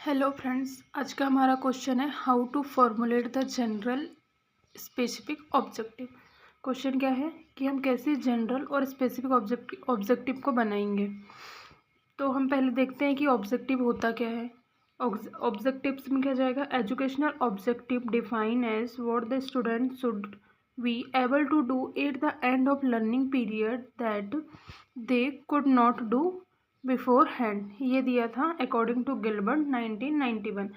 Hello friends, आज का हमारा क्वेश्चन है how to formulate the general specific objective. Question क्या है कि हम कैसे जनरल और स्पेसिफिक ऑब्जेक्टिव को बनाएंगे। तो हम पहले देखते हैं कि ऑब्जेक्टिव होता क्या है। ऑब्जेक्टिव्स में क्या जाएगा, educational objective define as what the student should be able to do at the end of learning period that they could not do beforehand. ये दिया था अकॉर्डिंग टू गिलबर्ट 1991।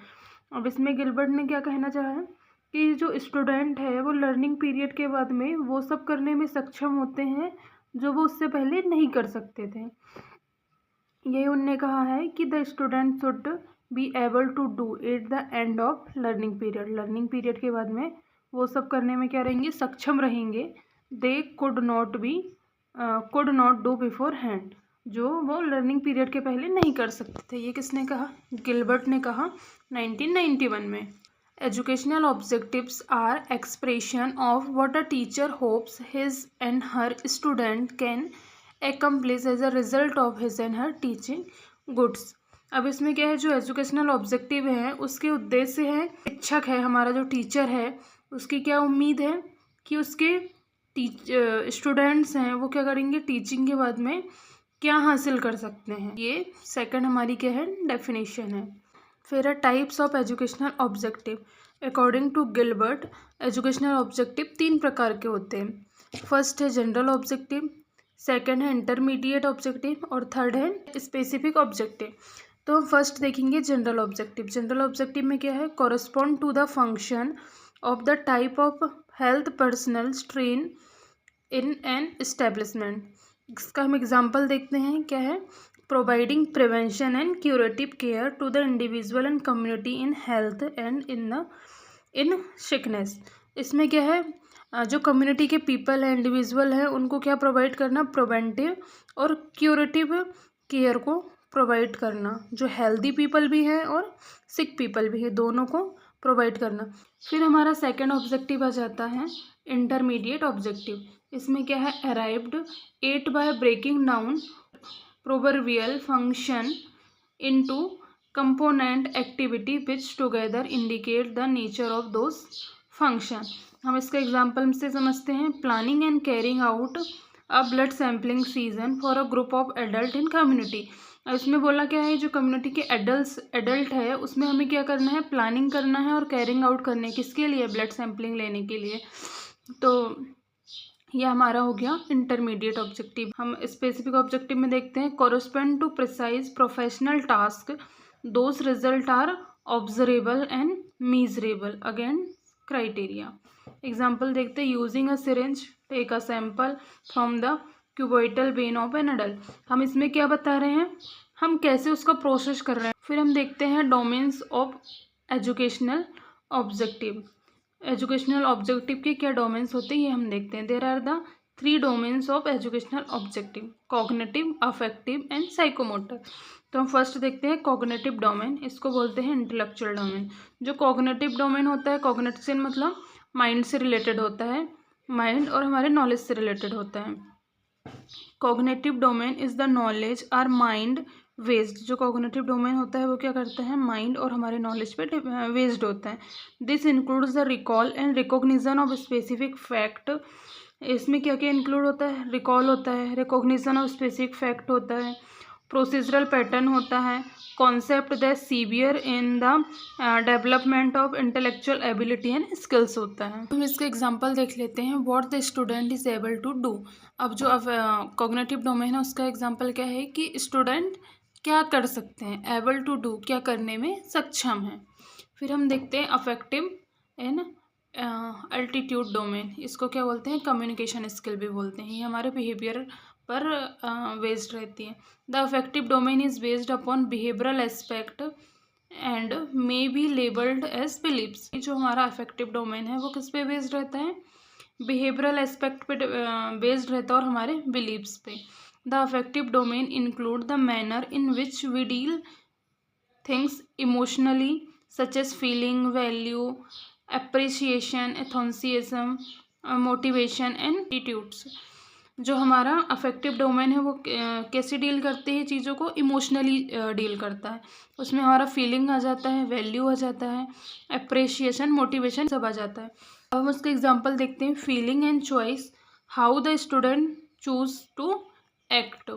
अब इसमें गिलबर्ट ने क्या कहना चाहा है कि जो स्टूडेंट है वो लर्निंग पीरियड के बाद में वो सब करने में सक्षम होते हैं जो वो उससे पहले नहीं कर सकते थे। यही उनने कहा है कि the student should be able to do at the end of learning period. Learning period के बाद में वो सब करने में क्या रहेंगे, सक्षम रहेंगे। दे could not do before hand, जो वो लर्निंग पीरियड के पहले नहीं कर सकते थे। ये किसने कहा, गिलबर्ट ने कहा 1991 में। Educational objectives are expression of what a teacher hopes his and her student can accomplish as a result of his and her teaching goods. अब इसमें क्या है, जो एजुकेशनल ऑब्जेक्टिव है उसके उद्देश्य है, शिक्षक है हमारा जो टीचर है उसकी क्या उम्मीद है कि उसके स्टूडेंट्स हैं वो क्या करेंगे, टीचिंग के बाद में क्या हासिल कर सकते हैं। ये सेकंड हमारी क्या है, डेफिनेशन है। फिर है types of educational objective. According to Gilbert educational objective तीन प्रकार के होते हैं। फर्स्ट है जनरल ऑब्जेक्टिव, सेकंड है इंटरमीडिएट ऑब्जेक्टिव और थर्ड है स्पेसिफिक ऑब्जेक्टिव। तो हम फर्स्ट देखेंगे जनरल ऑब्जेक्टिव। जनरल ऑब्जेक्टिव में क्या है, correspond to the function of the type of health personal train in an establishment. इसका हम एग्जाम्पल देखते हैं, क्या है, providing prevention and curative care to the individual and community in health and in sickness. इसमें क्या है, जो कम्युनिटी के पीपल है, इंडिविजुअल है, उनको क्या प्रोवाइड करना, प्रिवेंटिव और क्यूरेटिव केयर को प्रोवाइड करना। जो हेल्दी पीपल भी है और सिक पीपल भी है, दोनों को प्रोवाइड करना। फिर हमारा सेकंड ऑब्जेक्टिव आ जाता है इंटरमीडिएट ऑब्जेक्टिव। इसमें क्या है, arrived at by breaking down proverbial function into component activity which together indicate the nature of those function। हम इसका एग्जाम्पल से समझते हैं, planning and carrying out a blood sampling season for a group of adult in community. इसमें बोला क्या है, जो कम्युनिटी के एडल्ट है उसमें हमें क्या करना है, प्लानिंग करना है और कैरिंग आउट करने किसके लिए, ब्लड सैम्पलिंग लेने के लिए। तो यह हमारा हो गया इंटरमीडिएट ऑब्जेक्टिव। हम स्पेसिफिक ऑब्जेक्टिव में देखते हैं, correspond to precise professional task those result are observable and measurable again criteria. Example देखते हैं, using a syringe take a sample from the cubital vein of an adult. हम इसमें क्या बता रहे हैं, हम कैसे उसका प्रोसेस कर रहे हैं। फिर हम देखते हैं domains of educational objective. Educational objective के क्या डोमेन्स होते हैं ये हम देखते हैं। There are the three domains of educational objective, cognitive, affective and psychomotor. तो हम फर्स्ट देखते हैं कॉग्निटिव डोमेन, इसको बोलते हैं इंटेलेक्चुअल डोमेन। जो कॉग्निटिव डोमेन होता है, कॉग्निशन मतलब माइंड से रिलेटेड होता है, माइंड और हमारे नॉलेज से रिलेटेड होता है। Cognitive domain is the knowledge or mind based. जो कॉग्निटिव डोमेन होता है वो क्या करता है, माइंड और हमारे नॉलेज पे वेस्ड होता है। This includes the recall and recognition of specific fact. इसमें क्या क्या इंक्लूड होता है, रिकॉल होता है, रिकॉग्निशन ऑफ स्पेसिफिक फैक्ट होता है, प्रोसीजरल पैटर्न होता है, concept the severe in the development of intellectual ability and skills होता है। हम इसका एग्जांपल देख लेते हैं, what the student is able to do. अब जो कॉग्निटिव डोमेन है उसका एग्जांपल क्या है कि स्टूडेंट क्या कर सकते हैं, एबल टू डू क्या करने में सक्षम है। फिर हम देखते हैं अफेक्टिव एंड अल्टीट्यूड डोमेन, इसको क्या बोलते हैं, कम्युनिकेशन स्किल भी बोलते हैं। ये हमारे बिहेवियर पर बेस्ड रहती है। The affective domain is based upon behavioural aspect and may be labelled as beliefs. जो हमारा अफेक्टिव डोमेन है वो किस पे बेस्ड रहता है, बिहेवियरल एस्पेक्ट पे बेस्ड रहता है और हमारे बिलीव्स पे। The affective domain include the manner in which we deal things emotionally such as feeling, value, appreciation, enthusiasm, motivation and attitudes। जो हमारा अफेक्टिव डोमेन है वो कैसे डील करते हैं चीज़ों को, इमोशनली डील करता है। उसमें हमारा फीलिंग आ जाता है, वैल्यू आ जाता है, अप्रिसिएशन, मोटिवेशन सब आ जाता है। अब हम उसका एग्जांपल देखते हैं। Feeling and choice, how the student choose to act,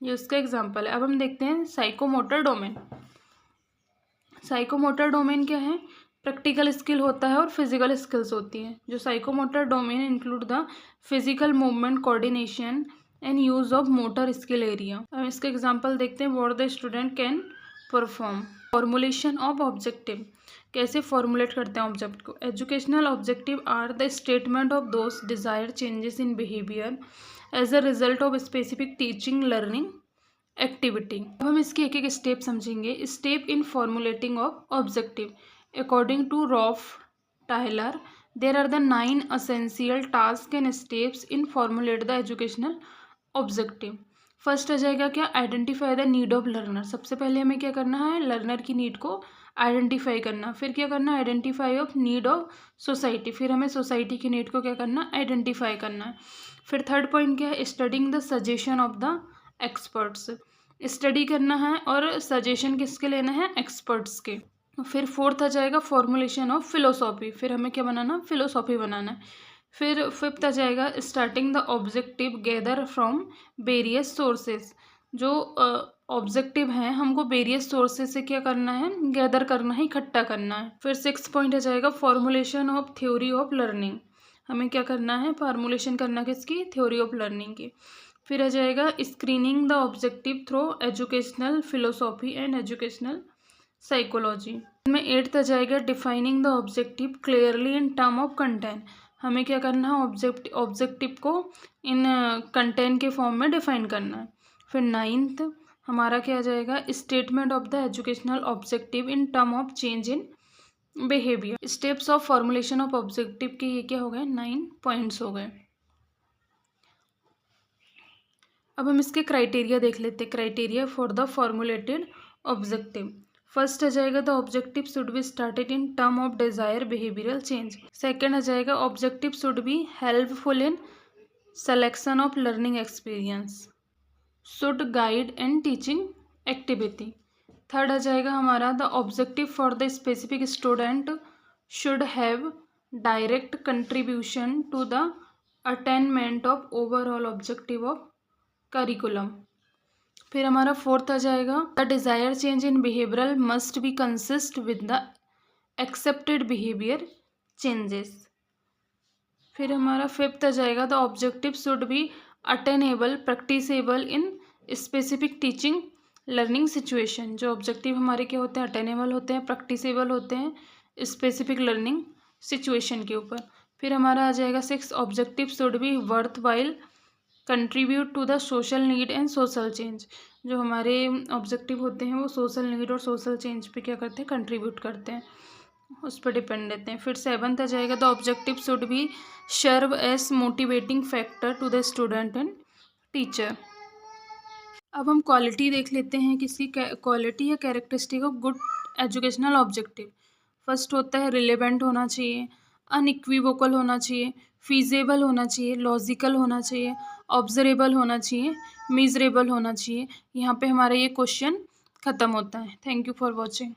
ये उसका एग्जांपल है। अब हम देखते हैं साइकोमोटर डोमेन। साइकोमोटर डोमेन क्या है? प्रैक्टिकल स्किल होता है और फिजिकल स्किल्स होती हैं। जो psychomotor domain include the physical movement, coordination and use of motor skill area. अब इसका एग्जांपल देखते हैं। What the student can perform. Formulation of objective, कैसे फॉर्मुलेट करते हैं ऑब्जेक्ट को। Educational objective are the statement of those desired changes in behaviour as a result of specific teaching learning activity. अब हम इसके एक एक स्टेप समझेंगे। Step in formulating of objective. According to rough Tyler, there are the 9 essential task and steps in formulate the educational objective. First आ जाएगा क्या? Identify the need of learner. सबसे पहले हमें क्या करना है? लर्नर की नीड को आइडेंटिफाई करना। फिर क्या करना? Identify of need of society. फिर हमें सोसाइटी की नीड को क्या करना? आइडेंटिफाई करना है। फिर थर्ड पॉइंट क्या है? Studying the suggestion of the experts. Study करना है और सजेशन किसके लेना है? एक्सपर्ट्स के। फिर फोर्थ आ जाएगा फॉर्मुलेशन ऑफ फिलोसॉफी। फिर हमें क्या बनाना? फिलोसॉफी बनाना है। फिर फिफ्थ आ जाएगा starting the objective gather from various sources. जो ऑब्जेक्टिव हैं हमको वेरियस सोर्सेज से क्या करना है? गैदर करना है, इकट्ठा करना है। फिर सिक्स पॉइंट आ जाएगा formulation of theory of learning. हमें क्या करना है? फॉर्मुलेशन करना किसकी? थ्योरी ऑफ लर्निंग की। फिर आ जाएगा screening the objective through educational philosophy and educational psychology. इनमें एट्थ आ जाएगा defining the objective clearly in term of content. हमें क्या करना है? ऑब्जेक्टिव को इन कंटेंट के फॉर्म में डिफाइन करना है। फिर नाइन्थ हमारा क्या आ जाएगा? Statement of the educational objective in term of change in behaviour. Steps of formulation of objective के ये क्या हो गए? 9 पॉइंट्स हो गए। अब हम इसके क्राइटेरिया देख लेते हैं। Criteria for the formulated objective. First आ जाएगा the objective should be started in term of desire behavioural change. Second आ जाएगा objective should be helpful in selection of learning experience, should guide and teaching activity. Third आ जाएगा हमारा the objective for the specific student should have direct contribution to the attainment of overall objective of curriculum. फिर हमारा fourth आ जाएगा the desire change in behavioural must be consist with the accepted behaviour changes. फिर हमारा fifth आ जाएगा the objective should B attainable, practicable in specific teaching learning situation. जो objective हमारे क्या होते हैं? अटेनेबल होते हैं, प्रैक्टिसेबल होते हैं स्पेसिफिक लर्निंग सिचुएशन के ऊपर। फिर हमारा आ जाएगा six objective should be worthwhile contribute to the social need and social change. जो हमारे ऑब्जेक्टिव होते हैं वो सोशल नीड और सोशल चेंज पे क्या करते हैं? कंट्रीब्यूट करते हैं, उस पर डिपेंड रहते हैं। फिर सेवन्थ आ जाएगा the objective should be serve as motivating factor to the student and teacher. अब हम क्वालिटी देख लेते हैं किसी क्वालिटी या characteristic of good educational objective. First होता है रिलेवेंट होना चाहिए, अनइक्विवोकल होना चाहिए, फीजेबल होना चाहिए, लॉजिकल होना चाहिए, ऑब्जर्वेबल होना चाहिए, मीजरेबल होना चाहिए। यहाँ पे हमारा ये क्वेश्चन ख़त्म होता है। Thank you for watching.